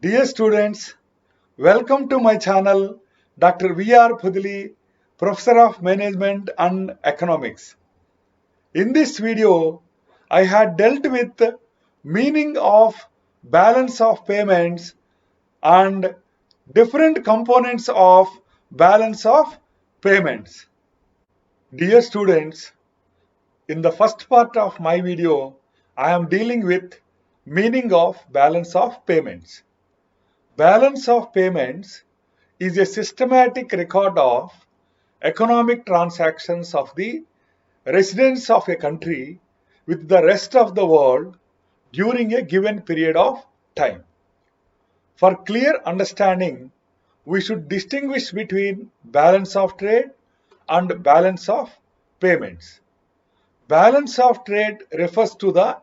Dear students, welcome to my channel, Dr. V.R. Pudili, Professor of Management and Economics. In this video, I had dealt with the meaning of balance of payments and different components of balance of payments. Dear students, in the first part of my video, I am dealing with meaning of balance of payments. Balance of payments is a systematic record of economic transactions of the residents of a country with the rest of the world during a given period of time. For clear understanding, we should distinguish between balance of trade and balance of payments. Balance of trade refers to the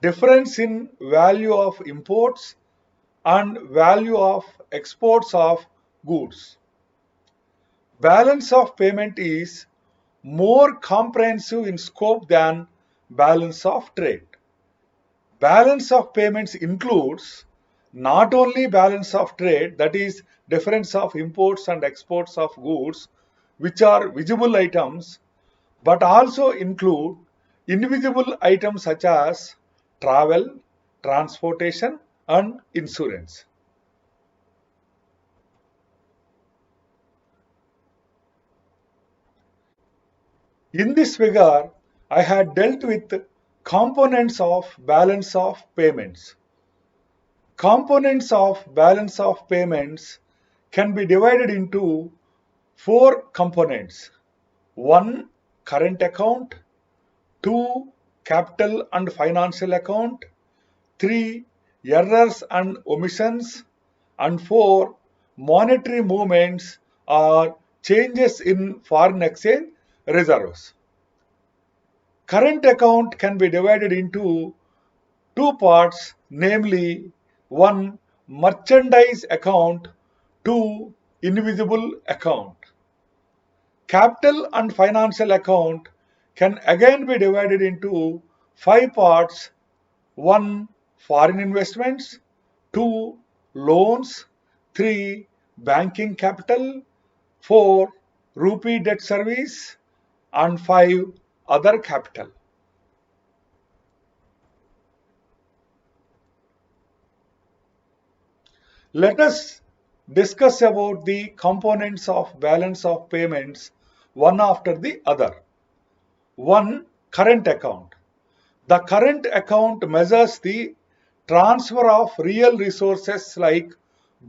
difference in value of imports and value of exports of goods. Balance of payment is more comprehensive in scope than balance of trade. Balance of payments includes not only balance of trade, that is difference of imports and exports of goods which are visible items, but also include invisible items such as travel, transportation and insurance. In this figure, I had dealt with components of balance of payments. Components of balance of payments can be divided into four components. 1. Current account. 2. Capital and financial account. 3. Errors and omissions. And 4. Monetary movements or changes in foreign exchange reserves. Current account can be divided into two parts, namely 1. Merchandise account, 2. Invisible account. Capital and financial account can again be divided into 5 parts. 1. Foreign investments, 2. Loans, 3. Banking capital, 4. Rupee debt service, and 5. Other capital. Let us discuss about the components of balance of payments one after the other. 1. Current account. The current account measures the transfer of real resources like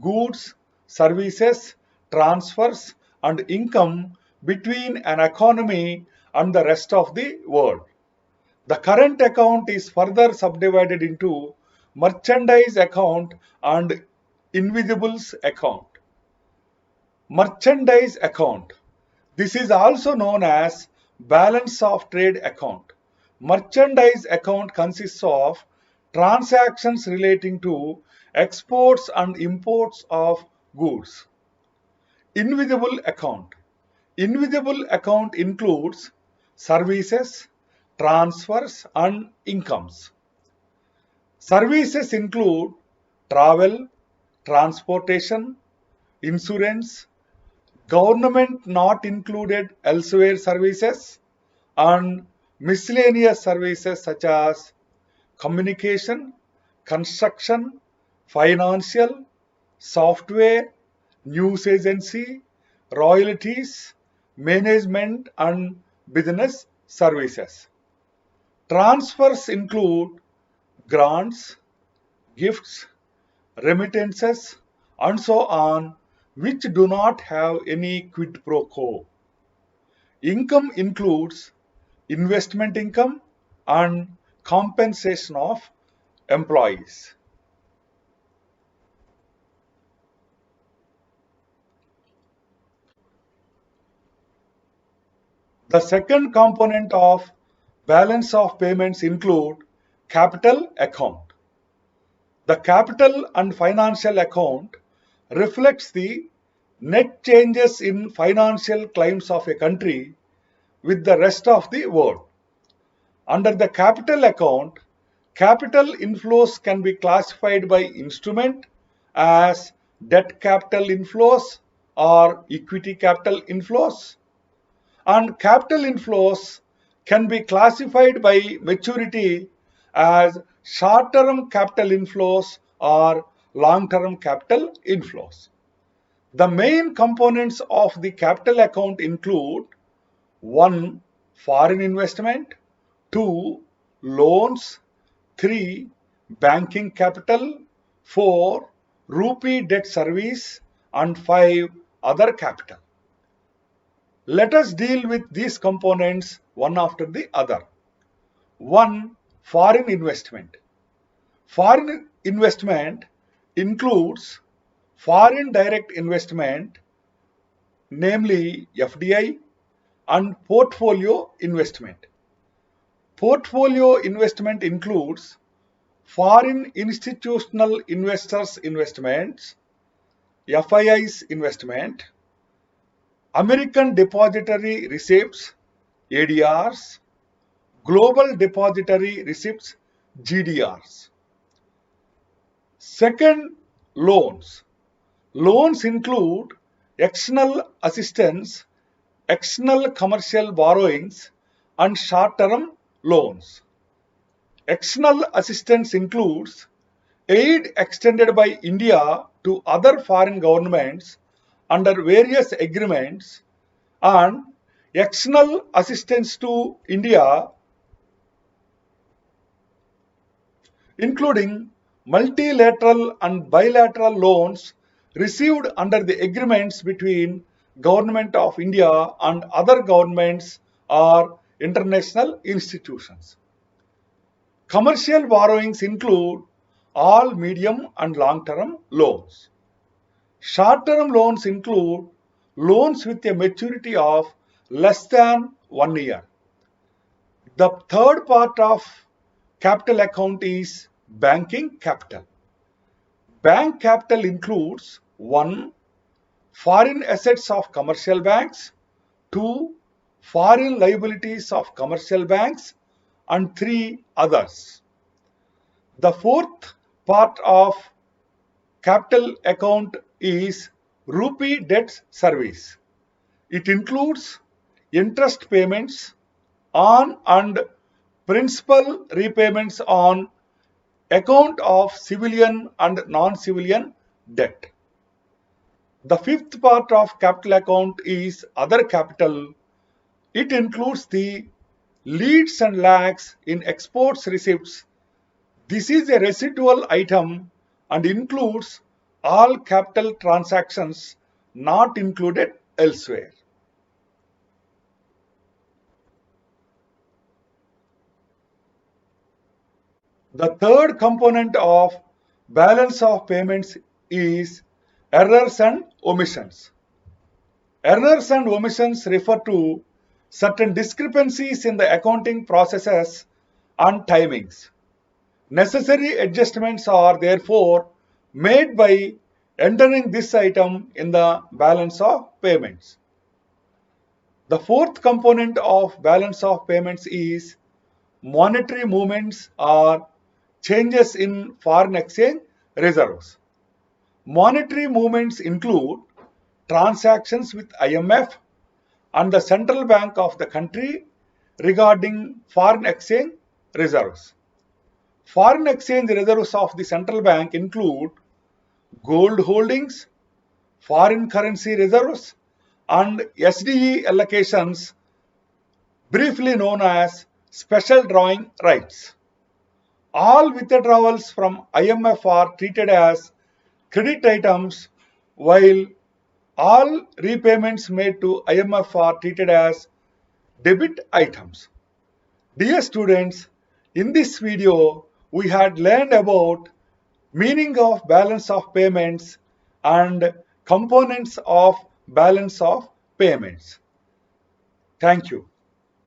goods, services, transfers and income between an economy and the rest of the world. The current account is further subdivided into merchandise account and invisibles account. Merchandise account. This is also known as balance of trade account. Merchandise account consists of transactions relating to exports and imports of goods. Invisible account. Invisible account includes services, transfers and incomes. Services include travel, transportation, insurance, government not included elsewhere services, and miscellaneous services such as communication, construction, financial, software, news agency, royalties, management and business services. Transfers include grants, gifts, remittances, and so on, which do not have any quid pro quo. Income includes investment income and compensation of employees. The second component of balance of payments include capital account. The capital and financial account reflects the net changes in financial claims of a country with the rest of the world. Under the capital account, capital inflows can be classified by instrument as debt capital inflows or equity capital inflows. And capital inflows can be classified by maturity as short-term capital inflows or long-term capital inflows. The main components of the capital account include 1. Foreign investment, 2. Loans, 3. Banking capital, 4. Rupee debt service, and 5. Other capital. Let us deal with these components one after the other. 1. Foreign investment. Foreign investment includes foreign direct investment, namely FDI, and portfolio investment. Portfolio investment includes foreign institutional investors investments, FIIs investment, American Depository Receipts, ADRs, Global Depository Receipts, GDRs. Second, loans. Loans include external assistance, external commercial borrowings, and short-term loans. External assistance includes aid extended by India to other foreign governments under various agreements, and external assistance to India including multilateral and bilateral loans received under the agreements between Government of India and other governments or international institutions. Commercial borrowings include all medium and long-term loans. Short-term loans include loans with a maturity of less than 1 year. The third part of capital account is banking capital. Bank capital includes 1. Foreign assets of commercial banks, 2. Foreign liabilities of commercial banks, and 3. Others. The fourth part of capital account is rupee debt service. It includes interest payments on and principal repayments on account of civilian and non-civilian debt. The fifth part of capital account is other capital. It includes the leads and lags in exports receipts. This is a residual item and includes all capital transactions not included elsewhere. The third component of balance of payments is errors and omissions. Errors and omissions refer to certain discrepancies in the accounting processes and timings. Necessary adjustments are therefore made by entering this item in the balance of payments. The fourth component of balance of payments is monetary movements or changes in foreign exchange reserves. Monetary movements include transactions with IMF and the central bank of the country regarding foreign exchange reserves. Foreign exchange reserves of the central bank include gold holdings, foreign currency reserves, and SDE allocations, briefly known as special drawing rights. All withdrawals from IMF are treated as credit items, while all repayments made to IMF are treated as debit items. Dear students, in this video, we had learned about meaning of balance of payments and components of balance of payments. Thank you.